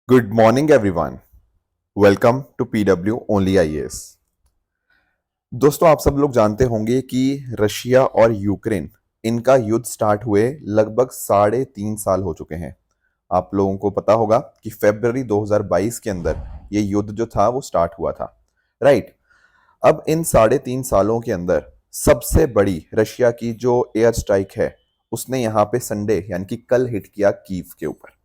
Good morning everyone. Welcome to PW only IAS. दोस्तों, आप सब लोग जानते होंगे कि रशिया और यूक्रेन इनका युद्ध स्टार्ट हुए लगभग 3.5 साल हो चुके हैं। आप लोगों को पता होगा कि फरवरी 2022 के अंदर ये युद्ध जो था वो स्टार्ट हुआ था, राइट। अब इन 3.5 सालों के अंदर सबसे बड़ी रशिया की जो एयर स्ट्राइक है उसने यहाँ पे संडे यानी कि कल हिट किया कीव के ऊपर।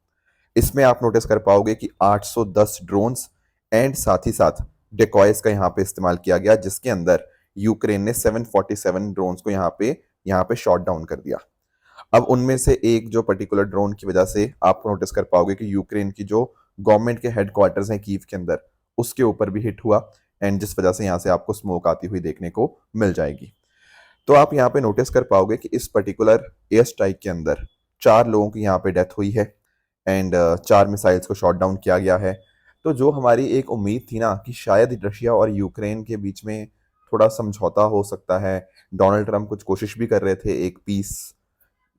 इसमें आप नोटिस कर पाओगे कि 810 ड्रोन्स एंड साथ ही साथ डेकॉयस का यहाँ पे इस्तेमाल किया गया, जिसके अंदर यूक्रेन ने 747 ड्रोन्स को यहाँ पे शॉट डाउन कर दिया। अब उनमें से एक जो पर्टिकुलर ड्रोन की वजह से आपको नोटिस कर पाओगे कि यूक्रेन की जो गवर्नमेंट के हेडक्वार्टर्स हैं कीव के अंदर, उसके ऊपर भी हिट हुआ एंड जिस वजह से यहाँ से आपको स्मोक आती हुई देखने को मिल जाएगी। तो आप यहाँ पे नोटिस कर पाओगे कि इस पर्टिकुलर एयर स्ट्राइक के अंदर 4 लोगों की यहाँ पे डेथ हुई है एंड 4 मिसाइल्स को शॉट डाउन किया गया है। तो जो हमारी एक उम्मीद थी ना कि शायद रशिया और यूक्रेन के बीच में थोड़ा समझौता हो सकता है, डोनाल्ड ट्रंप कुछ कोशिश भी कर रहे थे एक पीस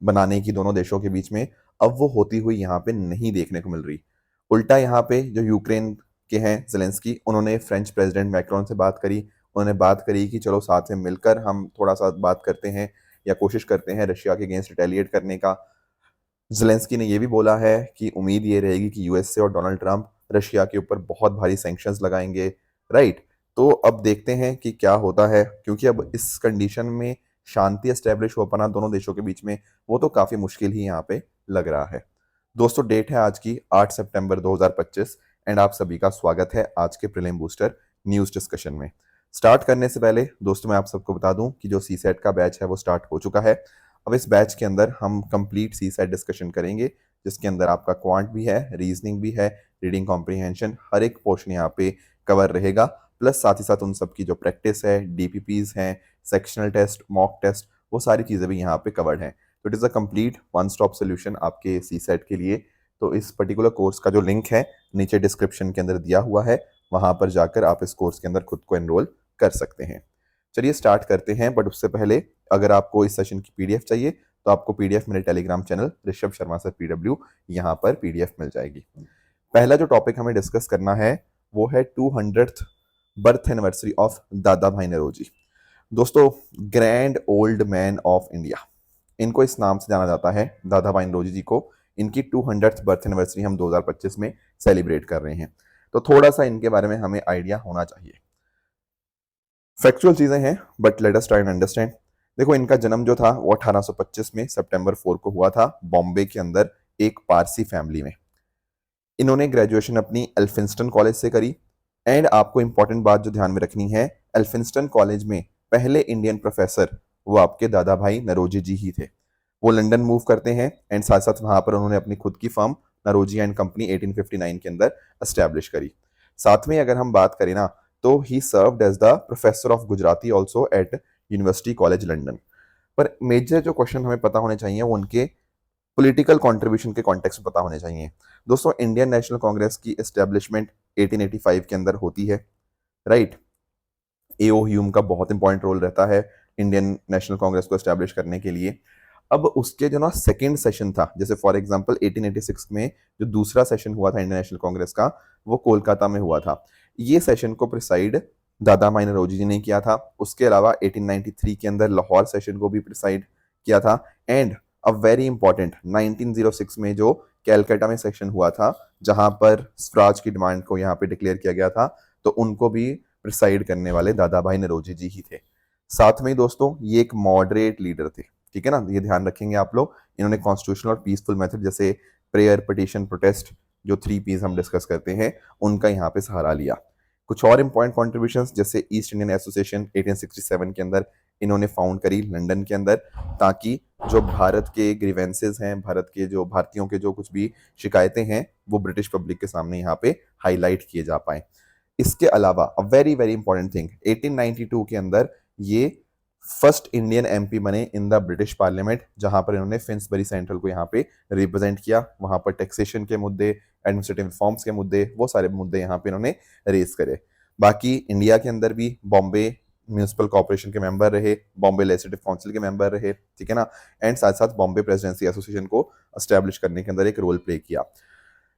बनाने की दोनों देशों के बीच में, अब वो होती हुई यहाँ पे नहीं देखने को मिल रही। उल्टा यहाँ पे जो यूक्रेन के हैं जेलेंस्की, उन्होंने फ्रेंच प्रेसिडेंट मैक्रोन से बात करी। उन्होंने बात करी कि चलो साथ में मिलकर हम थोड़ा सा बात करते हैं या कोशिश करते हैं रशिया के अगेंस्ट रिटेलिएट करने का। ज़ेलेंस्की ने ये भी बोला है कि उम्मीद ये रहेगी कि यूएसए और डोनाल्ड ट्रंप रशिया के ऊपर बहुत भारी सैंक्शंस लगाएंगे, राइट। तो अब देखते हैं कि क्या होता है, क्योंकि अब इस कंडीशन में शांति एस्टेब्लिश हो पाना दोनों देशों के बीच में वो तो काफ़ी मुश्किल ही यहाँ पे लग रहा है। दोस्तों, डेट है आज की 8 सितंबर 2025 एंड आप सभी का स्वागत है आज के प्रीलिम बूस्टर न्यूज़ डिस्कशन में। स्टार्ट करने से पहले दोस्तों मैं आप सबको बता दूं कि जो सी सेट का बैच है वो स्टार्ट हो चुका है। अब इस बैच के अंदर हम कंप्लीट सी सेट डिस्कशन करेंगे, जिसके अंदर आपका क्वांट भी है, रीजनिंग भी है, रीडिंग कॉम्प्रीहेंशन, हर एक पोर्शन यहाँ पे कवर रहेगा। प्लस साथ ही साथ उन सब की जो प्रैक्टिस है, डीपीपीज हैं, सेक्शनल टेस्ट, मॉक टेस्ट, वो सारी चीज़ें भी यहाँ पे कवर्ड हैं। तो it is a complete one stop solution आपके सी सेट के लिए। तो इस पर्टिकुलर कोर्स का जो लिंक है नीचे डिस्क्रिप्शन के अंदर दिया हुआ है, वहाँ पर जाकर आप इस कोर्स के अंदर खुद को एनरोल कर सकते हैं। चलिए स्टार्ट करते हैं, बट उससे पहले अगर आपको इस सेशन की पीडीएफ चाहिए तो आपको पीडीएफ मेरे Telegram channel Rishabh Sharma sir PW, यहाँ पर पीडीएफ मिल जाएगी। पहला जो टॉपिक हमें डिस्कस करना है वो है 200th बर्थ एनिवर्सरी ऑफ दादा भाई नौरोजी। दोस्तों, grand old man of India, इनको इस नाम से जाना जाता है, दादा भाई नौरोजी जी को। इनकी 200th बर्थ एनिवर्सरी हम 2025 में सेलिब्रेट कर रहे हैं, तो थोड़ा सा इनके बारे में हमें आइडिया होना चाहिए। फैक्चुअल चीजें हैं but let us try and understand. देखो, इनका जन्म जो था वो 1825 में सितंबर 4 को हुआ था, बॉम्बे के अंदर एक पारसी फैमिली में। इन्होंने ग्रेजुएशन अपनी एल्फिंस्टन कॉलेज से करी एंड आपको इंपॉर्टेंट बात जो ध्यान में रखनी है, एल्फिंस्टन कॉलेज में पहले इंडियन प्रोफेसर वो आपके दादा भाई नरोजी जी ही थे। वो लंदन मूव करते हैं एंड साथ साथ वहां पर उन्होंने अपनी खुद की फर्म नरोजी एंड कंपनी 1859 के अंदर एस्टेब्लिश करी। साथ में अगर हम बात करें ना, तो he served as the professor of Gujarati also at University College London. पर मेजर जो क्वेश्चन हमें पता होने चाहिए वो उनके पॉलिटिकल कंट्रीब्यूशन के कॉन्टेक्स्ट में पता होने चाहिए। दोस्तों, इंडियन नेशनल कांग्रेस की एस्टेब्लिशमेंट 1885 के अंदर होती है, राइट। एओ ह्यूम का बहुत इंपॉर्टेंट रोल रहता है इंडियन नेशनल कांग्रेस को एस्टेब्लिश करने के लिए। अब उसके जो ना सेकंड सेशन था, जैसे फॉर एग्जांपल 1886 में जो दूसरा सेशन हुआ था इंडियन नेशनल कांग्रेस का, वो कोलकाता में हुआ था। ये सेशन को प्रिसाइड दादा भाई नौरोजी जी ने किया था। उसके अलावा 1893 के अंदर लाहौर सेशन को भी प्रिसाइड किया था एंड अ वेरी इंपॉर्टेंट 1906 में जो कैलकाटा में सेशन हुआ था, जहां पर स्वराज की डिमांड को यहाँ पे डिक्लेयर किया गया था, तो उनको भी प्रिसाइड करने वाले दादा भाई नौरोजी जी ही थे। साथ में दोस्तों ये एक मॉडरेट लीडर थे, ठीक है ना, ये ध्यान रखेंगे आप लोग। इन्होंने कॉन्स्टिट्यूशनल और पीसफुल मेथड जैसे प्रेयर, पिटिशन, प्रोटेस्ट, जो 3 Ps हम डिस्कस करते हैं, उनका यहाँ पे सहारा लिया। कुछ और इंपॉर्टेंट कॉन्ट्रीब्यूशंस जैसे ईस्ट इंडियन एसोसिएशन 1867 के अंदर इन्होंने फाउंड करी लंदन के अंदर, ताकि जो भारत के ग्रीवेंसेस हैं, भारत के जो भारतीयों के जो कुछ भी शिकायतें हैं, वो ब्रिटिश पब्लिक के सामने यहाँ पे हाईलाइट किए जा पाए। इसके अलावा a very very important thing, 1892 के अंदर ये फर्स्ट इंडियन एमपी बने इन द ब्रिटिश पार्लियामेंट, जहां पर इन्होंने फिन्सबरी सेंट्रल को यहाँ पे रिप्रेजेंट किया। वहां पर टैक्सेशन के मुद्दे, एडमिनिस्ट्रेटिव रिफॉर्म्स के मुद्दे, वो सारे मुद्दे यहाँ पे इन्होंने रेज करे। बाकी इंडिया के अंदर भी बॉम्बे म्यूनिसिपल कॉर्पोरेशन के मेंबर रहे, बॉम्बे लेजिस्लेटिव काउंसिल के मेंबर रहे, ठीक है ना, एंड साथ साथ बॉम्बे प्रेसिडेंसी एसोसिएशन को एस्टेब्लिश करने के अंदर एक रोल प्ले किया।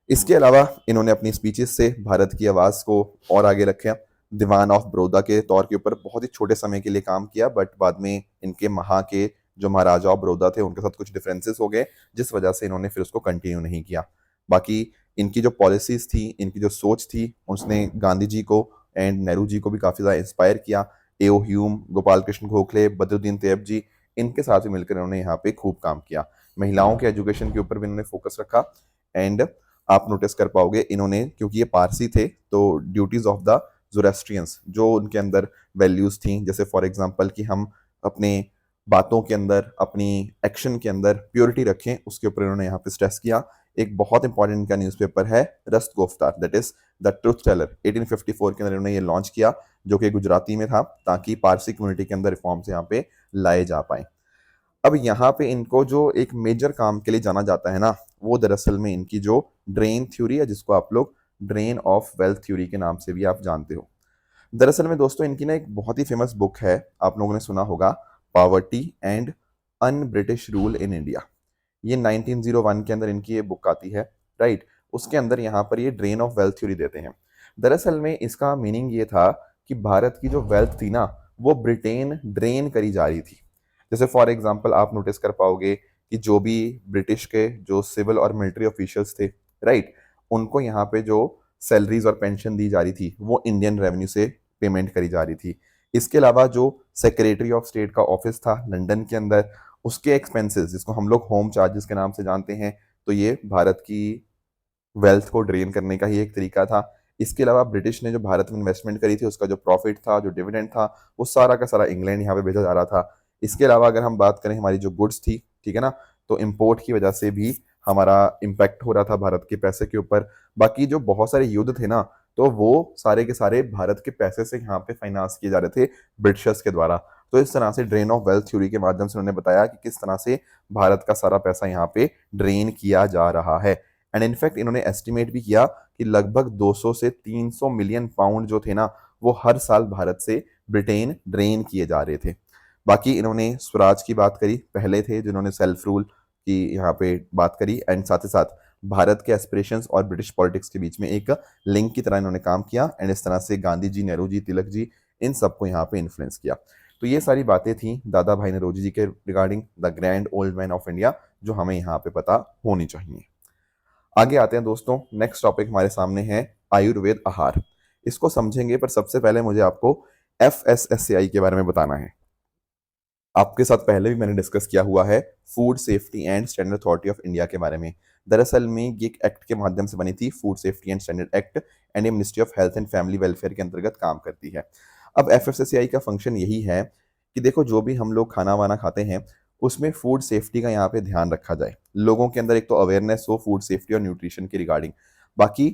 इसके अलावा इन्होंने अपनी स्पीचेस से भारत की आवाज़ को और आगे रखा। दीवान ऑफ बड़ौदा के तौर के ऊपर बहुत ही छोटे समय के लिए काम किया, बट बाद में इनके वहाँ के जो महाराजा ऑफ बड़ौदा थे उनके साथ कुछ डिफरेंसेस हो गए, जिस वजह से इन्होंने फिर उसको कंटिन्यू नहीं किया। बाकी इनकी जो पॉलिसीज थी, इनकी जो सोच थी, उसने गांधी जी को एंड नेहरू जी को भी काफ़ी ज़्यादा इंस्पायर किया। एओ ह्यूम, गोपाल कृष्ण गोखले, बद्रुद्दीन तैयब जी, इनके साथ भी मिलकर इन्होंने यहाँ पे खूब काम किया। महिलाओं के एजुकेशन के ऊपर भी इन्होंने फोकस रखा। एंड आप नोटिस कर पाओगे इन्होंने, क्योंकि ये पारसी थे, तो ड्यूटीज ऑफ द जोरेस्ट्रियंस जो उनके अंदर वैल्यूज थी, जैसे फॉर एग्जांपल कि हम अपने बातों के अंदर, अपनी एक्शन के अंदर प्योरिटी रखें, उसके ऊपर इन्होंने यहाँ पे स्ट्रेस किया। एक बहुत इंपॉर्टेंट इनका न्यूज़पेपर है Rast Goftar, that is the truth teller. 1854 के अंदर इन्होंने ये लॉन्च किया, जो कि गुजराती में था, ताकि पारसी कम्युनिटी के अंदर रिफॉर्म्स यहाँ पे लाए जा पाए। अब यहाँ पे इनको जो एक मेजर काम के लिए जाना जाता है ना, वो दरअसल में इनकी जो ड्रेन थ्योरी है, जिसको आप लोग ड्रेन ऑफ वेल्थ थ्योरी के नाम से भी आप जानते हो। दरअसल में दोस्तों इनकी ना एक बहुत ही फेमस बुक है, आप लोगों ने सुना होगा, poverty and un British rule in India. ये 1901 के अंदर इनकी ये बुक आती है, राइट। उसके अंदर यहाँ पर ये ड्रेन ऑफ वेल्थ थ्योरी देते हैं। दरअसल में इसका मीनिंग ये था कि भारत की जो वेल्थ थी ना, वो ब्रिटेन ड्रेन करी जा रही थी। जैसे फॉर एग्जांपल आप नोटिस कर पाओगे कि जो भी ब्रिटिश के जो सिविल और मिलिट्री ऑफिशियल्स थे, राइट, उनको यहाँ पे जो सैलरीज और पेंशन दी जा रही थी, वो इंडियन रेवेन्यू से पेमेंट करी जा रही थी। इसके अलावा जो सेक्रेटरी ऑफ स्टेट का ऑफिस था लंदन के अंदर, उसके एक्सपेंसेस, जिसको हम लोग होम चार्जेस के नाम से जानते हैं, तो ये भारत की वेल्थ को ड्रेन करने का ही एक तरीका था। इसके अलावा ब्रिटिश ने जो भारत में इन्वेस्टमेंट करी थी, उसका जो प्रॉफिट था, जो डिविडेंड था, वो सारा का सारा इंग्लैंड यहाँ पे भेजा जा रहा था। इसके अलावा अगर हम बात करें हमारी जो गुड्स थी, ठीक है ना, तो इम्पोर्ट की वजह से भी हमारा इम्पैक्ट हो रहा था भारत के पैसे के ऊपर। बाकी जो बहुत सारे युद्ध थे ना, तो वो सारे के सारे भारत के पैसे से यहाँ पे फाइनेंस किए जा रहे थे ब्रिटिशर्स के द्वारा। तो इस तरह से ड्रेन ऑफ वेल्थ थ्योरी के माध्यम से उन्होंने बताया कि किस तरह से भारत का सारा पैसा यहाँ पे ड्रेन किया जा रहा है। एंड इनफैक्ट इन्होंने एस्टिमेट भी किया कि लगभग 200 से 300 मिलियन पाउंड जो थे ना, वो हर साल भारत से ब्रिटेन ड्रेन किए जा रहे थे। बाकी इन्होंने स्वराज की बात करी, पहले थे जिन्होंने सेल्फ रूल की यहाँ पे बात करी। एंड साथ ही साथ भारत के एस्पिरेशंस और ब्रिटिश पॉलिटिक्स के बीच में एक लिंक की तरह इन्होंने काम किया। एंड इस तरह से गांधी जी, नेहरू जी, तिलक जी, इन सबको यहाँ पे इन्फ्लुएंस किया। तो ये सारी बातें थी दादा भाई नौरोजी जी के regarding the grand old man of India, जो हमें यहाँ पे पता होनी चाहिए। आगे आते हैं दोस्तों, नेक्स्ट टॉपिक हमारे सामने है आयुर्वेद आहार। इसको समझेंगे, पर सबसे पहले मुझे आपको FSSAI के बारे में बताना है। आपके साथ पहले भी मैंने डिस्कस किया हुआ है food safety and standard authority of India के बारे में। दरअसल में ये एक एक्ट के माध्यम से बनी थी, food safety and standard act, and ये ministry of health and family welfare के अंतर्गत काम करती है। अब FSSAI का फंक्शन यही है कि देखो, जो भी हम लोग खाना वाना खाते हैं, उसमें फूड सेफ्टी का यहाँ पे ध्यान रखा जाए, लोगों के अंदर एक तो अवेयरनेस हो फूड सेफ्टी और न्यूट्रिशन के रिगार्डिंग। बाकी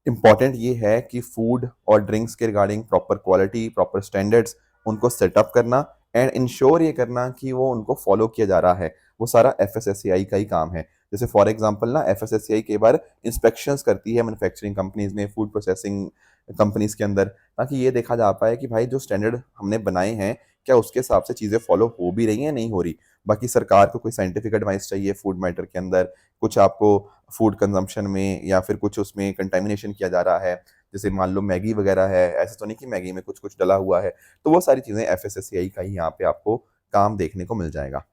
इंपॉर्टेंट ये है कि फूड और ड्रिंक्स के regarding proper quality, proper standards उनको सेटअप करना एंड इंश्योर ये करना कि वो उनको फॉलो किया जा रहा है, वो सारा FSSAI का ही काम है। जैसे फॉर एग्जांपल ना, FSSAI कई बार इंस्पेक्शंस करती है मैन्युफैक्चरिंग कंपनीज में, फूड प्रोसेसिंग कंपनीज के अंदर, ताकि ये देखा जा पाए कि भाई जो स्टैंडर्ड हमने बनाए हैं, क्या उसके हिसाब से चीज़ें फॉलो हो भी रही हैं, नहीं हो रही। बाकी सरकार को कोई साइंटिफिक एडवाइस चाहिए फूड मैटर के अंदर, कुछ आपको फूड कंजम्पशन में या फिर कुछ उसमें कंटामिनेशन किया जा रहा है, जैसे मान लो मैगी वगैरह है, ऐसा तो नहीं कि मैगी में कुछ कुछ डला हुआ है, तो वो सारी चीज़ें FSSAI का ही यहाँ पे आपको काम देखने को मिल जाएगा।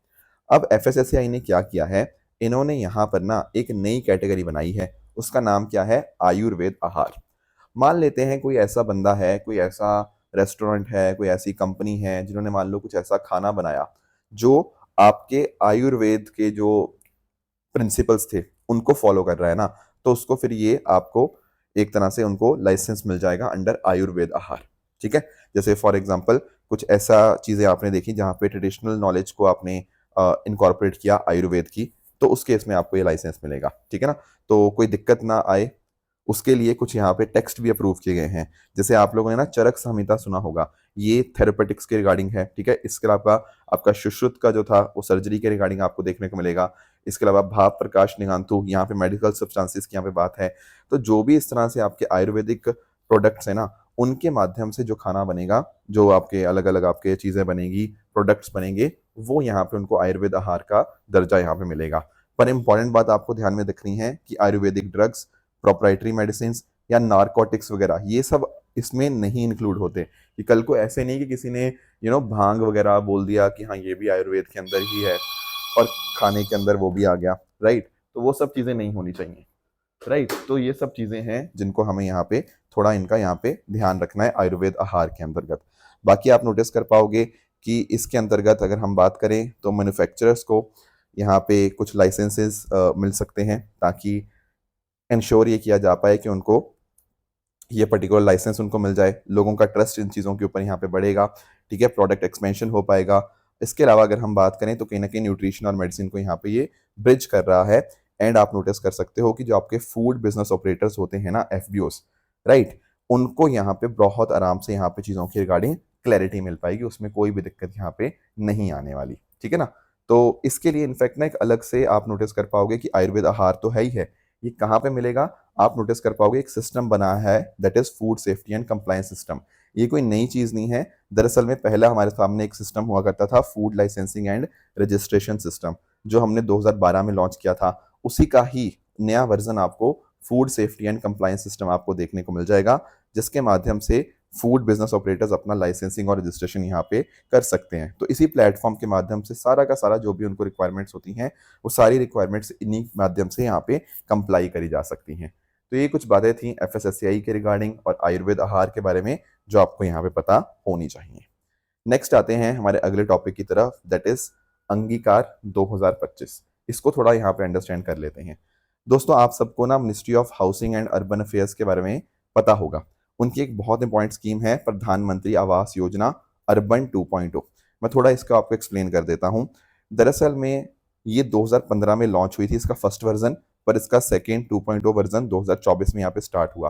अब FSSAI ने क्या किया है, इन्होंने यहाँ पर ना एक नई कैटेगरी बनाई है, उसका नाम क्या है, आयुर्वेद आहार। मान लेते हैं कोई ऐसा बंदा है, कोई ऐसा रेस्टोरेंट है, कोई ऐसी कंपनी है, जिन्होंने मान लो कुछ ऐसा खाना बनाया जो आपके आयुर्वेद के जो प्रिंसिपल्स थे उनको फॉलो कर रहा है ना, तो उसको फिर ये आपको एक तरह से उनको लाइसेंस मिल जाएगा अंडर आयुर्वेद आहार। ठीक है, जैसे फॉर एग्जांपल कुछ ऐसा चीजें आपने देखी जहाँ पे ट्रेडिशनल नॉलेज को आपने इनकॉर्पोरेट किया आयुर्वेद की, तो उस केस में आपको ये लाइसेंस मिलेगा। ठीक है ना, तो कोई दिक्कत ना आए उसके लिए कुछ यहाँ पे टेक्स्ट भी अप्रूव किए गए हैं। जैसे आप लोगों ने ना चरक संहिता सुना होगा, ये थेरेपेटिक्स के रिगार्डिंग है। ठीक है, इसके अलावा आपका सुश्रुत का जो था वो सर्जरी के रिगार्डिंग आपको देखने को मिलेगा। इसके अलावा भाप प्रकाश निगांतु, यहाँ पे मेडिकल सब्सटेंसेस की यहाँ पे बात है। तो जो भी इस तरह से आपके आयुर्वेदिक प्रोडक्ट्स है ना, उनके माध्यम से जो खाना बनेगा, जो आपके अलग अलग आपके चीजें बनेगी, प्रोडक्ट्स बनेंगे, वो यहाँ पे उनको आयुर्वेद आहार का दर्जा यहाँ पे मिलेगा। पर इंपॉर्टेंट बात आपको ध्यान में रखनी है कि आयुर्वेदिक ड्रग्स प्रोप्राइटरी मेडिसिन या नारकोटिक्स वगैरह, ये सब इसमें नहीं इंक्लूड होते। कि कल को ऐसे नहीं कि किसी ने भांग वगैरह बोल दिया कि हाँ ये भी आयुर्वेद के अंदर ही है और खाने के अंदर वो भी आ गया, राइट। तो वो सब चीज़ें नहीं होनी चाहिए, राइट। तो ये सब चीज़ें हैं जिनको हमें यहाँ पे थोड़ा इनका यहाँ पे ध्यान रखना है आयुर्वेद आहार के अंतर्गत। बाकी आप नोटिस कर पाओगे कि इसके अंतर्गत अगर हम बात करें तो मैन्युफैक्चरर्स को यहाँ पे कुछ लाइसेंसेस मिल सकते हैं, ताकि इंश्योर ये किया जा पाए कि उनको ये पर्टिकुलर लाइसेंस उनको मिल जाए, लोगों का ट्रस्ट इन चीज़ों के ऊपर यहाँ पे बढ़ेगा, ठीक है, प्रोडक्ट एक्सपेंशन हो पाएगा। इसके अलावा अगर हम बात करें तो कहीं ना कहीं न्यूट्रिशन और मेडिसिन को यहाँ पे ये ब्रिज कर रहा है। एंड आप नोटिस कर सकते हो कि जो आपके फूड बिजनेस ऑपरेटर्स होते हैं ना, एफबीओस, राइट, उनको यहाँ पे बहुत आराम से यहाँ पे चीज़ों की रिगार्डिंग क्लैरिटी मिल पाएगी, उसमें कोई भी दिक्कत यहाँ पे नहीं आने वाली, ठीक है ना। तो इसके लिए इनफैक्ट ना एक अलग से आप नोटिस कर पाओगे कि आयुर्वेद आहार तो है ही है, ये कहाँ पे मिलेगा, आप नोटिस कर पाओगे एक सिस्टम बना है, that is food safety and compliance system. ये कोई नई चीज नहीं है, दरअसल में पहला हमारे सामने एक सिस्टम हुआ करता था, food licensing and registration system, जो हमने 2012 में लॉन्च किया था। उसी का ही नया वर्जन आपको food safety and compliance system आपको देखने को मिल जाएगा, जिसके माध्यम से फूड बिजनेस ऑपरेटर्स अपना लाइसेंसिंग और रजिस्ट्रेशन यहाँ पे कर सकते हैं। तो इसी प्लेटफॉर्म के माध्यम से सारा का सारा जो भी उनको रिक्वायरमेंट्स होती हैं, वो सारी रिक्वायरमेंट्स इन्हीं माध्यम से यहाँ पे कंप्लाई करी जा सकती हैं। तो ये कुछ बातें थी एफएसएसएआई के रिगार्डिंग और आयुर्वेद आहार के बारे में, जो आपको यहाँ पे पता होनी चाहिए। नेक्स्ट आते हैं हमारे अगले टॉपिक की तरफ, दैट इज अंगीकार 2025। इसको थोड़ा यहाँ पे अंडरस्टैंड कर लेते हैं। दोस्तों आप सबको ना ministry of housing and urban affairs के बारे में पता होगा। उनकी एक बहुत इंपॉर्टेंट स्कीम है प्रधानमंत्री आवास योजना अर्बन 2.0। मैं थोड़ा इसका आपको एक्सप्लेन कर देता हूँ। दरअसल में ये 2015 में लॉन्च हुई थी इसका फर्स्ट वर्जन, पर इसका सेकेंड 2.0 वर्जन 2024 में यहाँ पे स्टार्ट हुआ।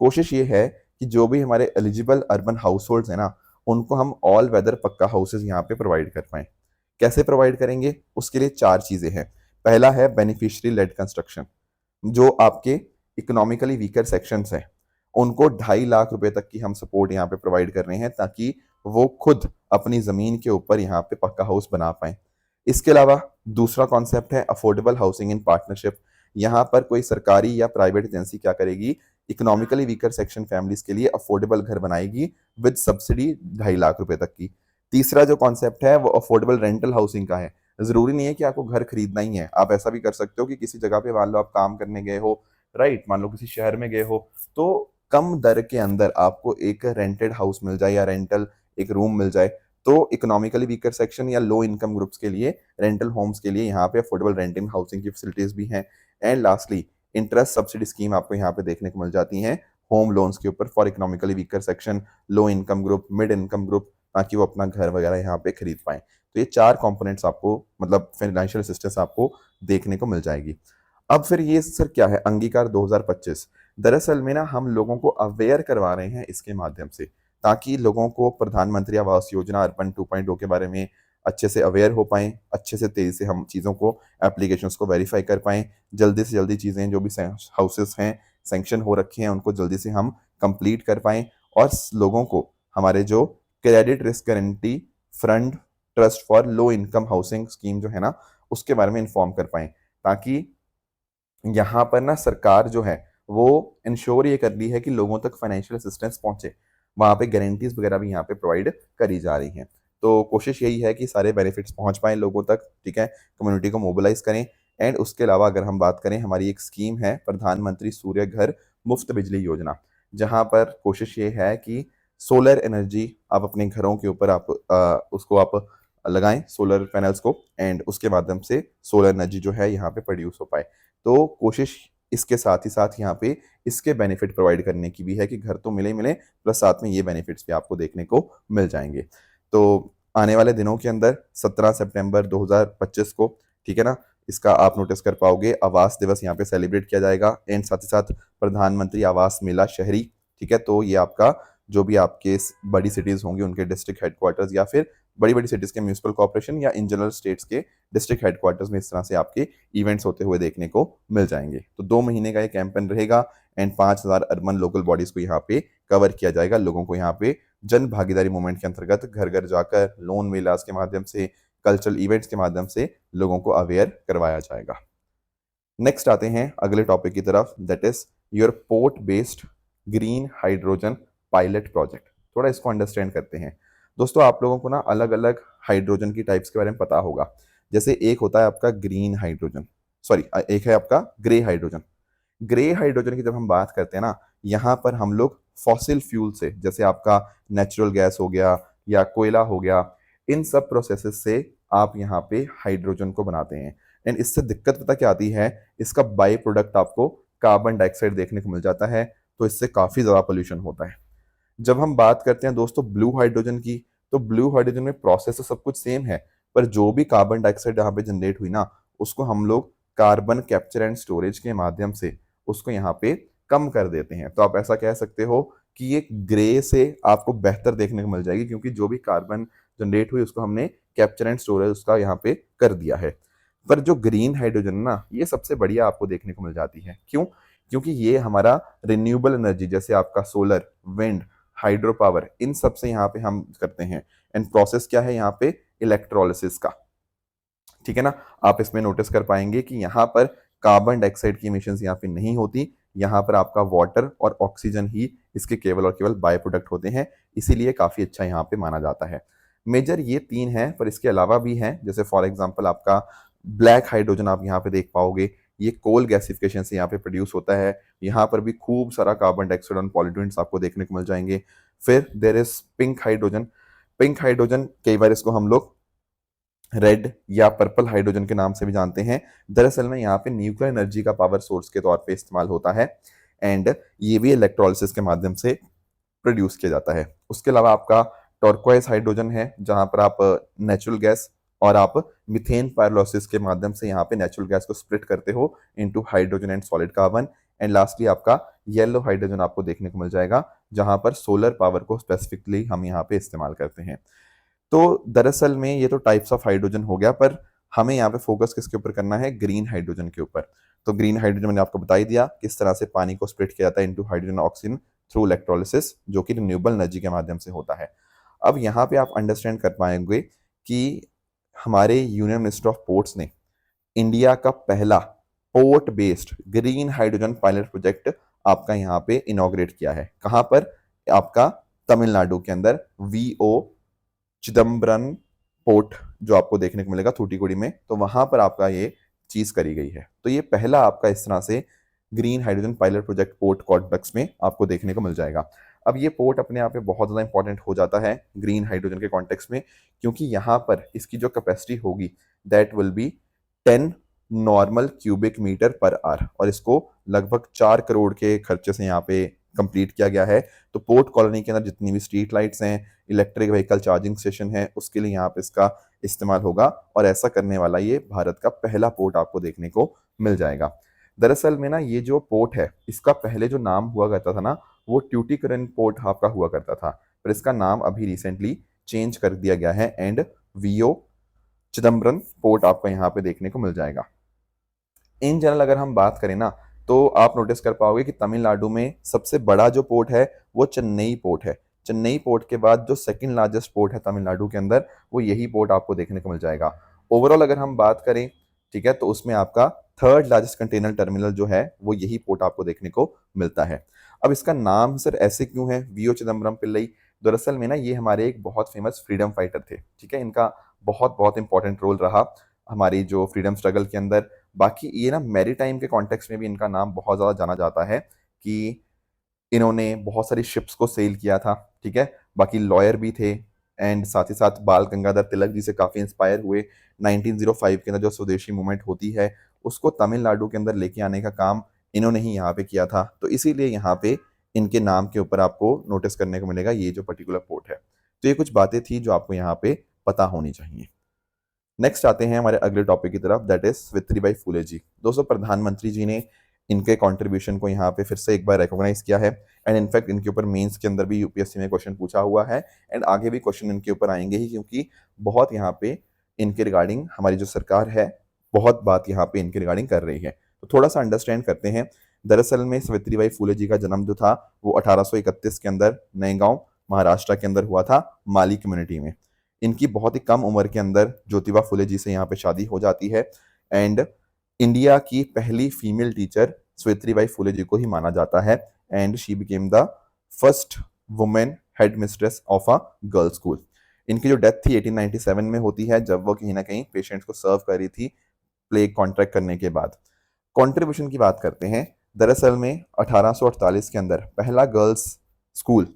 कोशिश ये है कि जो भी हमारे एलिजिबल अर्बन हाउस होल्ड है ना, उनको हम ऑल वेदर पक्का हाउसेज यहाँ पे प्रोवाइड कर पाए। कैसे प्रोवाइड करेंगे, उसके लिए 4 चीजें हैं। पहला है बेनिफिशियरी लेड कंस्ट्रक्शन। जो आपके इकोनॉमिकली वीकर सेक्शंस हैं, उनको 2.5 लाख रुपए तक की हम सपोर्ट यहाँ पे प्रोवाइड कर रहे हैं, ताकि वो खुद अपनी जमीन के ऊपर यहाँ पे पक्का हाउस बना पाए। इसके अलावा दूसरा कॉन्सेप्ट है अफोर्डेबल हाउसिंग इन पार्टनरशिप। यहाँ पर कोई सरकारी या प्राइवेट एजेंसी क्या करेगी, इकोनॉमिकली वीकर सेक्शन फैमिलीज के लिए अफोर्डेबल घर बनाएगी विद सब्सिडी 2.5 लाख रुपए तक की। तीसरा जो कॉन्सेप्ट है वो अफोर्डेबल रेंटल हाउसिंग का है। जरूरी नहीं है कि आपको घर खरीदना ही है, आप ऐसा भी कर सकते हो कि किसी जगह पे मान लो आप काम करने गए हो, राइट, मान लो किसी शहर में गए हो, तो कम दर के अंदर आपको एक रेंटेड हाउस मिल जाए या रेंटल एक रूम मिल जाए। तो इकोनॉमिकली वीकर सेक्शन या लो इनकम ग्रुप्स के लिए, रेंटल होम्स के लिए यहाँ पे अफोर्डेबल रेंटिंग हाउसिंग की फैसिलिटीज भी हैं। And lastly interest subsidy scheme आपको यहाँ पे देखने को मिल जाती हैं होम लोन्स के ऊपर for economically weaker section, low income group, mid income group, ताकि वो अपना घर वगैरह यहाँ पे खरीद पाए। तो ये 4 कंपोनेंट्स आपको, मतलब फाइनेंशियल असिस्टेंस आपको देखने को मिल जाएगी। अब फिर ये सर क्या है अंगीकार 2025? दरअसल में ना हम लोगों को अवेयर करवा रहे हैं इसके माध्यम से, ताकि लोगों को प्रधानमंत्री आवास योजना अर्बन 2.0 के बारे में अच्छे से अवेयर हो पाएं, अच्छे से तेजी से हम चीज़ों को, एप्लीकेशंस को वेरीफाई कर पाएं, जल्दी से जल्दी चीज़ें जो भी हाउसेस हैं सैंक्शन हो रखे हैं उनको जल्दी से हम कंप्लीट कर पाएं, और लोगों को हमारे जो credit risk guarantee front trust for low income housing scheme जो है ना, उसके बारे में इन्फॉर्म कर पाएं, ताकि यहाँ पर ना सरकार जो है वो इंश्योर ये कर रही है कि लोगों तक फाइनेंशियल असिस्टेंस पहुंचे। वहाँ पे गारंटीज वगैरह भी यहाँ पे प्रोवाइड करी जा रही हैं। तो कोशिश यही है कि सारे बेनिफिट्स पहुंच पाएं लोगों तक, ठीक है, कम्युनिटी को मोबिलाइज करें। एंड उसके अलावा अगर हम बात करें, हमारी एक स्कीम है प्रधानमंत्री सूर्य घर मुफ्त बिजली योजना, जहाँ पर कोशिश ये है कि सोलर एनर्जी आप अपने घरों के ऊपर आप उसको आप लगाएं, सोलर पैनल्स को, एंड उसके माध्यम से सोलर एनर्जी जो है यहाँ पे प्रोड्यूस हो पाए। तो कोशिश इसके साथ ही साथ यहाँ पे इसके बेनिफिट प्रोवाइड करने की भी है कि घर तो मिले ही मिले, प्लस साथ में ये बेनिफिट्स भी आपको देखने को मिल जाएंगे। तो आने वाले दिनों के अंदर 17 सितंबर 2025 को, ठीक है ना, इसका आप नोटिस कर पाओगे आवास दिवस यहाँ पे सेलिब्रेट किया जाएगा। एंड साथ ही साथ प्रधानमंत्री आवास मेला शहरी, ठीक है, तो ये आपका जो भी आपके बड़ी सिटीज होंगी उनके डिस्ट्रिक्ट हेडक्वार्टर्स या फिर बड़ी बड़ी सिटीज के म्यूनिसिपल कॉर्पोरेशन या इन जनरल स्टेट्स के डिस्ट्रिक्ट हेडक्वार्टर्स में इस तरह से आपके इवेंट्स होते हुए देखने को मिल जाएंगे। तो 2 महीने का ये कैंपेन रहेगा एंड 5,000 अर्बन लोकल बॉडीज को यहाँ पे कवर किया जाएगा। लोगों को यहाँ पे जन भागीदारी मूवमेंट के अंतर्गत घर घर जाकर लोन मेलास के माध्यम से, कल्चरल इवेंट्स के माध्यम से लोगों को अवेयर करवाया जाएगा। नेक्स्ट आते हैं अगले टॉपिक की तरफ, that is your port based green hydrogen pilot project. थोड़ा इसको अंडरस्टैंड करते हैं। दोस्तों आप लोगों को ना अलग अलग हाइड्रोजन की टाइप्स के बारे में पता होगा। जैसे एक होता है आपका ग्रीन हाइड्रोजन, सॉरी एक है आपका ग्रे हाइड्रोजन। ग्रे हाइड्रोजन की जब हम बात करते हैं ना, यहाँ पर हम लोग फॉसिल फ्यूल से, जैसे आपका नेचुरल गैस हो गया या कोयला हो गया, इन सब प्रोसेसेस से आप यहाँ पे हाइड्रोजन को बनाते हैं। एंड इससे दिक्कत पता क्या आती है, इसका बाई प्रोडक्ट आपको कार्बन डाइऑक्साइड देखने को मिल जाता है, तो इससे काफी ज्यादा पोल्यूशन होता है। जब हम बात करते हैं दोस्तों ब्लू हाइड्रोजन की, तो ब्लू हाइड्रोजन में प्रोसेस तो सब कुछ सेम है, पर जो भी कार्बन डाइऑक्साइड यहाँ पे जनरेट हुई ना, उसको हम लोग कार्बन कैप्चर एंड स्टोरेज के माध्यम से उसको यहाँ पे कम कर देते हैं। तो आप ऐसा कह सकते हो कि ये ग्रे से आपको बेहतर देखने को मिल जाएगी, क्योंकि जो भी कार्बन जनरेट हुई उसको हमने कैप्चर एंड स्टोरेज उसका यहाँ पे कर दिया है। पर जो ग्रीन हाइड्रोजन ना, ये सबसे बढ़िया आपको देखने को मिल जाती है। क्यों? क्योंकि ये हमारा रिन्यूएबल एनर्जी, जैसे आपका सोलर, विंड, हाइड्रो पावर, इन सब से यहाँ पे हम करते हैं। एंड प्रोसेस क्या है यहाँ पे, इलेक्ट्रोलिसिस का। ठीक है ना। आप इसमें नोटिस कर पाएंगे कि यहाँ पर कार्बन डाइऑक्साइड की इमिशंस यहाँ पे नहीं होती, यहाँ पर आपका वाटर और ऑक्सीजन ही इसके केवल और केवल बाय प्रोडक्ट होते हैं, इसीलिए काफी अच्छा यहाँ पे माना जाता है। मेजर ये तीन है, पर इसके अलावा भी हैं, जैसे फॉर एग्जाम्पल आपका ब्लैक हाइड्रोजन आप यहाँ पे देख पाओगे, ये कोल गैसिफिकेशन से यहाँ पे प्रोड्यूस होता है। यहाँ पर भी खूब सारा कार्बन डाइऑक्साइड और पॉल्यूटेंट्स आपको देखने को मिल जाएंगे। फिर there is pink hydrogen. Pink hydrogen कई बार इसको हम लोग रेड या पर्पल हाइड्रोजन के नाम से भी जानते हैं। दरअसल में यहाँ पे न्यूक्लियर एनर्जी का पावर सोर्स के तौर पे इस्तेमाल होता है, एंड ये भी इलेक्ट्रोलिसिस के माध्यम से प्रोड्यूस किया जाता है। उसके अलावा आपका टर्क्वाइज हाइड्रोजन है, जहां पर आप नेचुरल गैस और आप मिथेन पायरोलिसिस के माध्यम से यहाँ पे नेचुरल गैस को स्प्लिट करते हो into hydrogen and solid carbon. And lastly आपका येलो हाइड्रोजन आपको देखने को मिल जाएगा, जहां पर सोलर पावर को स्पेसिफिकली हम यहाँ पे इस्तेमाल करते हैं। तो दरअसल में ये तो टाइप्स ऑफ हाइड्रोजन हो गया, पर हमें यहाँ पे फोकस किसके ऊपर करना है, ग्रीन हाइड्रोजन के ऊपर। तो ग्रीन हाइड्रोजन मैंने आपको बता ही दिया किस तरह से पानी को स्प्लिट किया जाता है into hydrogen oxygen through electrolysis, जो कि रिन्यूएबल एनर्जी के माध्यम से होता है। अब यहाँ पे आप अंडरस्टैंड कर पाएंगे कि हमारे यूनियन मिनिस्टर ऑफ पोर्ट्स ने इंडिया का पहला port based green hydrogen pilot project आपका यहाँ पे इनॉग्रेट किया है। कहाँ पर? आपका तमिलनाडु के अंदर वीओ चिदम्बरम पोर्ट, जो आपको देखने को मिलेगा थूटीकुड़ी में, तो वहां पर आपका ये चीज करी गई है। तो ये पहला आपका इस तरह से green hydrogen pilot project port complex में आपको देखने को मिल जाएगा। अब ये पोर्ट अपने आप में बहुत ज़्यादा इंपॉर्टेंट हो जाता है ग्रीन हाइड्रोजन के कॉन्टेक्स्ट में, क्योंकि यहाँ पर इसकी जो कैपेसिटी होगी that will be 10 normal cubic metre per hour, और इसको लगभग 4 करोड़ के खर्चे से यहाँ पे कंप्लीट किया गया है। तो पोर्ट कॉलोनी के अंदर जितनी भी स्ट्रीट लाइट्स हैं, इलेक्ट्रिक व्हीकल चार्जिंग स्टेशन है, उसके लिए यहाँ पे इसका इस्तेमाल होगा, और ऐसा करने वाला ये भारत का पहला पोर्ट आपको देखने को मिल जाएगा। दरअसल में ना ये जो पोर्ट है, इसका पहले जो नाम हुआ करता था ना, वो ट्यूटिकोरिन पोर्ट आपका हुआ करता था, पर इसका नाम अभी रिसेंटली चेंज कर दिया गया है, एंड वीओ चिदम्बरम पोर्ट आपको यहाँ पे देखने को मिल जाएगा। इन जनरल अगर हम बात करें ना, तो आप नोटिस कर पाओगे कि तमिलनाडु में सबसे बड़ा जो पोर्ट है वो चेन्नई पोर्ट है। चेन्नई पोर्ट के बाद जो सेकंड लार्जेस्ट पोर्ट है तमिलनाडु के अंदर, वो यही पोर्ट आपको देखने को मिल जाएगा। ओवरऑल अगर हम बात करें, ठीक है, तो उसमें आपका थर्ड लार्जेस्ट कंटेनर टर्मिनल जो है वो यही पोर्ट आपको देखने को मिलता है। अब इसका नाम सर ऐसे क्यों है वीओ चिदम्बरम पिल्लई? दरअसल में ना ये हमारे एक बहुत फेमस फ्रीडम फाइटर थे, ठीक है, इनका बहुत बहुत इंपॉर्टेंट रोल रहा हमारी जो फ्रीडम स्ट्रगल के अंदर। बाकी ये ना मैरीटाइम के कॉन्टेक्स्ट में भी इनका नाम बहुत ज़्यादा जाना जाता है कि इन्होंने बहुत सारी शिप्स को सेल किया था, ठीक है। बाकी लॉयर भी थे, एंड साथ ही साथ बाल गंगाधर तिलक जी से काफ़ी इंस्पायर हुए। 1905 के अंदर जो स्वदेशी मूवमेंट होती है, उसको तमिलनाडु के अंदर लेके आने का काम इन्होंने ही यहाँ पे किया था, तो इसीलिए यहाँ पे इनके नाम के ऊपर आपको नोटिस करने को मिलेगा ये जो पर्टिकुलर पोर्ट है। तो ये कुछ बातें थी जो आपको यहाँ पे पता होनी चाहिए। नेक्स्ट आते हैं हमारे अगले टॉपिक की तरफ, दैट इज सावित्रीबाई फुले जी। दोस्तों प्रधानमंत्री जी ने इनके कंट्रीब्यूशन को यहाँ पे फिर से एक बार रिकॉग्नाइज किया है, एंड इनफैक्ट इनके ऊपर मेंस के अंदर भी यूपीएससी में क्वेश्चन पूछा हुआ है, एंड आगे भी क्वेश्चन इनके ऊपर आएंगे ही, क्योंकि बहुत यहाँ पे इनके रिगार्डिंग हमारी जो सरकार है बहुत बात यहाँ पे इनके रिगार्डिंग कर रही है। तो थोड़ा सा अंडरस्टैंड करते हैं। दरअसल में सावित्रीबाई फुले जी का जन्म जो था वो 1831 के अंदर नए गांव महाराष्ट्र के अंदर हुआ था, माली कम्युनिटी में। इनकी बहुत ही कम उम्र के अंदर ज्योतिबा फुले जी से यहाँ पे शादी हो जाती है, एंड इंडिया की पहली फीमेल टीचर सावित्रीबाई फुले जी को ही माना जाता है and she became the first women head mistress of a girls school. इनकी जो डेथ थी 1897 में होती है, जब वो कहीं ना कहीं पेशेंट्स को सर्व कर रही थी प्लेग कॉन्ट्रैक्ट करने के बाद। कंट्रीब्यूशन की बात करते हैं, दरअसल में 1848 के अंदर पहला गर्ल्स स्कूल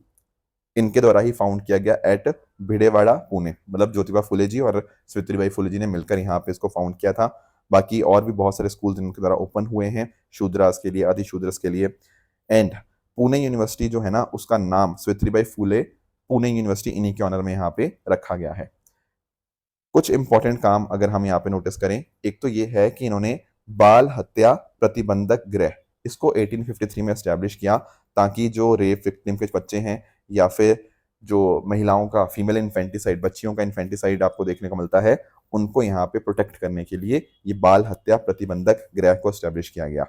इनके द्वारा ही फाउंड किया गया एट भिडेवाड़ा पुणे, मतलब ज्योतिबा फुले जी और सावित्रीबाई फुले जी ने मिलकर यहाँ पे इसको फाउंड किया था। बाकी और भी बहुत सारे स्कूल इनके द्वारा ओपन हुए हैं शूद्रास के लिए, अतिशूद्रस के लिए। एंड पुणे यूनिवर्सिटी जो है ना, उसका नाम सावित्रीबाई फुले पुणे यूनिवर्सिटी इन्हीं के ऑनर में यहाँ पे रखा गया है। कुछ इंपॉर्टेंट काम अगर हम यहाँ पे नोटिस करें, एक तो ये है कि इन्होंने बाल हत्या प्रतिबंधक गृह इसको 1853 में एस्टैब्लिश किया, ताकि जो रेप विक्टिम के बच्चे हैं या फिर जो महिलाओं का फीमेल इन्फेंटिसाइड, बच्चियों का इन्फेंटिसाइड आपको देखने को मिलता है, उनको यहाँ पे प्रोटेक्ट करने के लिए ये बाल हत्या प्रतिबंधक गृह को एस्टैब्लिश किया गया।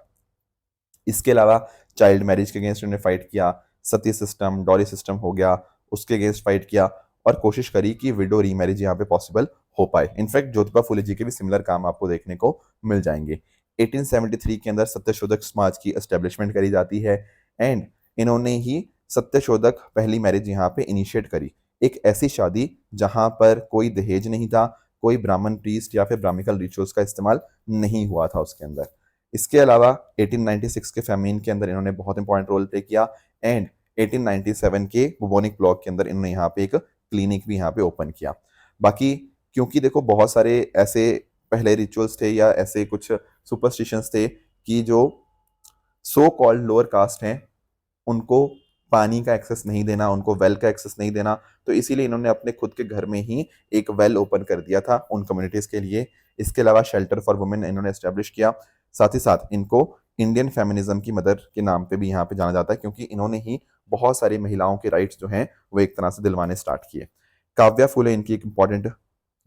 इसके अलावा चाइल्ड मैरिज के अगेंस्ट उन्होंने फाइट किया, सती सिस्टम, डॉरी सिस्टम हो गया, उसके अगेंस्ट फाइट किया और कोशिश करी कि विडो रीमैरिज यहाँ पे पॉसिबल हो पाए। इनफैक्ट ज्योतिबा फुले जी के भी सिमिलर काम आपको देखने को मिल जाएंगे। 1873 के अंदर सत्यशोधक समाज की एस्टेब्लिशमेंट करी जाती है एंड इन्होंने ही सत्यशोधक पहली मैरिज यहाँ पे इनिशिएट करी। एक ऐसी शादी जहां पर कोई दहेज नहीं था, कोई ब्राह्मण प्रीस्ट या फिर ब्राह्मिकल रिचुअल्स का इस्तेमाल नहीं हुआ था उसके अंदर। इसके अलावा 1896 के फेमिन के अंदर इन्होंने बहुत इंपॉर्टेंट रोल प्ले किया एंड 1897 के बुबोनिक ब्लॉक के अंदर इन्होंने यहाँ पे एक क्लिनिक भी यहाँ पे ओपन किया। बाकी क्योंकि देखो बहुत सारे ऐसे पहले रिचुअल्स थे या ऐसे कुछ सुपरस्टिशंस थे कि जो सो कॉल्ड लोअर कास्ट हैं उनको पानी का एक्सेस नहीं देना, उनको वेल का एक्सेस नहीं देना, तो इसीलिए इन्होंने अपने खुद के घर में ही एक वेल ओपन कर दिया था उन कम्युनिटीज के लिए। इसके अलावा शेल्टर फॉर वुमेन इन्होंने एस्टेब्लिश किया। साथ ही साथ इनको इंडियन फेमिनिज्म की मदर के नाम पे भी यहाँ पे जाना जाता है, क्योंकि इन्होंने ही बहुत सारी महिलाओं के राइट्स जो हैं वो एक तरह से दिलवाने स्टार्ट किए। काव्या फुले इनकी एक इंपॉर्टेंट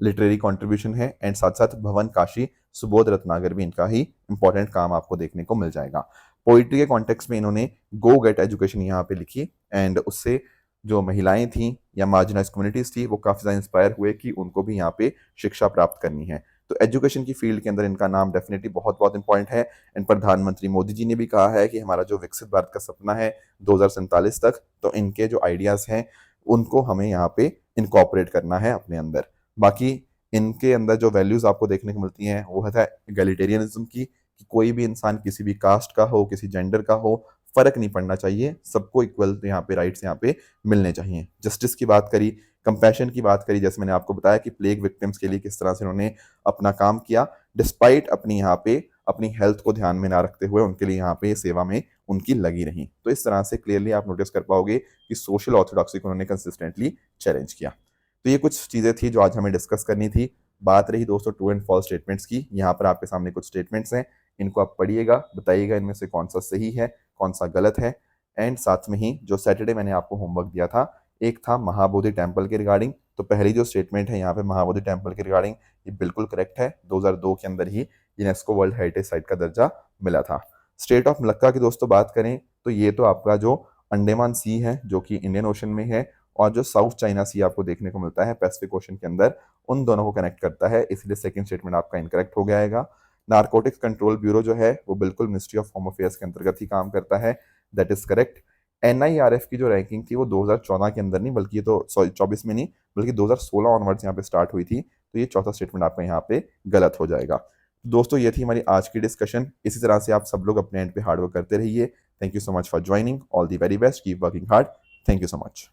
लिटरेरी कॉन्ट्रीब्यूशन है एंड साथ साथ भवन काशी सुबोध रत्नागर भी इनका ही इंपॉर्टेंट काम आपको देखने को मिल जाएगा। पोइट्री के कॉन्टेक्स्ट में इन्होंने गो गेट एजुकेशन यहाँ पे लिखी एंड उससे जो महिलाएं थी या मार्जिनाइज कम्युनिटीज थी वो काफी ज्यादा इंस्पायर हुए कि उनको भी यहाँ पे शिक्षा प्राप्त करनी है। तो एजुकेशन की फील्ड के अंदर इनका नाम डेफिनेटली बहुत बहुत इंपॉर्टेंट है एंड प्रधानमंत्री मोदी जी ने भी कहा है कि हमारा जो विकसित भारत का सपना है 2047 तक, तो इनके जो आइडियाज हैं उनको हमें यहाँ पे इनकॉर्पोरेट करना है अपने अंदर। बाकी इनके अंदर जो वैल्यूज आपको देखने को मिलती हैं वो है एगलिटेरियनिज्म की, कि कोई भी इंसान किसी भी कास्ट का हो, किसी जेंडर का हो, फर्क नहीं पड़ना चाहिए, सबको इक्वल यहाँ पे राइट्स यहाँ पे मिलने चाहिए। जस्टिस की बात करी, कंपैशन की बात करी, जैसे मैंने आपको बताया कि प्लेग विक्टिम्स के लिए किस तरह से उन्होंने अपना काम किया, डिस्पाइट अपनी यहाँ पे अपनी हेल्थ को ध्यान में ना रखते हुए उनके लिए यहाँ पे सेवा में उनकी लगी रही। तो इस तरह से क्लियरली आप नोटिस कर पाओगे कि सोशल ऑर्थोडॉक्सी को उन्होंने कंसिस्टेंटली चैलेंज किया। तो ये कुछ चीजें थी जो आज हमें डिस्कस करनी थी। बात रही दोस्तों ट्रू एंड फॉल्स स्टेटमेंट्स की, यहाँ पर आपके सामने कुछ स्टेटमेंट्स हैं, इनको आप पढ़िएगा, बताइएगा इनमें से कौन सा सही है कौन सा गलत है। एंड साथ में ही जो सैटरडे मैंने आपको होमवर्क दिया था, एक था महाबोधि टेम्पल के रिगार्डिंग, तो पहली जो स्टेटमेंट है यहाँ पे महाबोधि टेम्पल के रिगार्डिंग ये बिल्कुल करेक्ट है। 2002 के अंदर ही यूनेस्को वर्ल्ड हेरिटेज साइट का दर्जा मिला था। स्टेट ऑफ मलक्का की दोस्तों बात करें तो ये तो आपका जो अंडमान सी है जो कि इंडियन ओशन में है, और जो साउथ चाइना सी आपको देखने को मिलता है पैसिफिक ओशन के अंदर, उन दोनों को कनेक्ट करता है, इसलिए सेकंड स्टेटमेंट आपका इनकरेक्ट हो जाएगा। नारकोटिक्स कंट्रोल ब्यूरो जो है वो बिल्कुल मिनिस्ट्री ऑफ होम अफेयर्स के अंतर्गत ही काम करता है, दैट इज करेक्ट। NIRF की जो रैंकिंग थी वो 2014 के अंदर नहीं बल्कि ये तो 24 में नहीं बल्कि 2016 ऑनवर्ड्स यहाँ पे स्टार्ट हुई थी, तो ये चौथा स्टेटमेंट आपका यहाँ पे गलत हो जाएगा। दोस्तों ये थी हमारी आज की डिस्कशन। इसी तरह से आप सब लोग अपने एंड पे हार्डवर्क करते रहिए। Thank you so much for joining, all the very best, keep working hard, thank you so much.